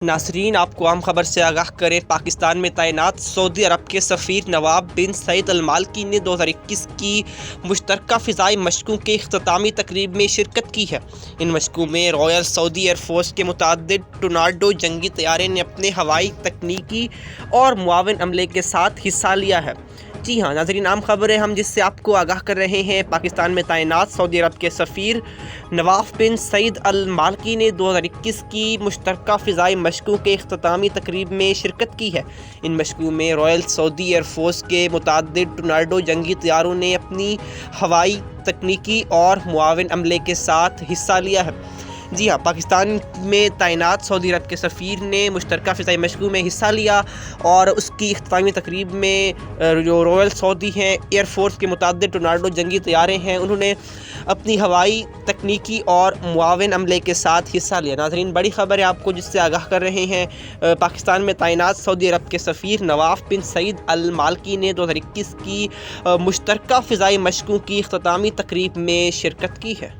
नाज़रीन, आपको अहम खबर से आगाह करें। पाकिस्तान में तैनात सऊदी अरब के सफ़ीर नवाफ बिन सईद अल मालकी ने 2021 की मुश्तरका फ़िज़ाई मशकों के इख्तितामी तकरीब में शिरकत की है। इन मशकों में रॉयल सऊदी एयरफोर्स के मुतअद्दिद टोर्नाडो जंगी तैयारे ने अपने हवाई तकनीकी और मुआविन अमले के साथ हिस्सा लिया है। जी हाँ नाज़रीन, आम खबर है हम जिससे आपको आगाह कर रहे हैं। पाकिस्तान में तैनात सऊदी अरब के सफ़ीर नवाफ बिन सईद अल मालकी ने 2021 की मुश्तरका फ़िज़ाई मशकों के इख्तितामी तकरीब में शिरकत की है। इन मशकों में रॉयल सऊदी एयरफोर्स के मुतअद्दिद टोर्नाडो जंगी तैयारों ने अपनी हवाई तकनीकी और मुआविन अमले के साथ हिस्सा लिया है। जी हाँ, पाकिस्तान में तैनात सऊदी अरब के सफ़ीर ने मुश्तरका फ़िज़ाई मशकों में हिस्सा लिया और उसकी इख्तितामी तकरीब में जो रॉयल सऊदी हैं एयरफोर्स के मुतअद्दिद टोर्नाडो जंगी तैयारे हैं, उन्होंने अपनी हवाई तकनीकी और मुआविन अमले के साथ हिस्सा लिया। नाज़रीन, बड़ी ख़बर है आपको जिससे आगाह कर रहे हैं। पाकिस्तान में तैनात सऊदी अरब के सफ़ीर नवाफ बिन सईद अल मालकी ने 2021 की मुश्तरका फ़िज़ाई मशकों की इख्तितामी तकरीब में शिरकत की है।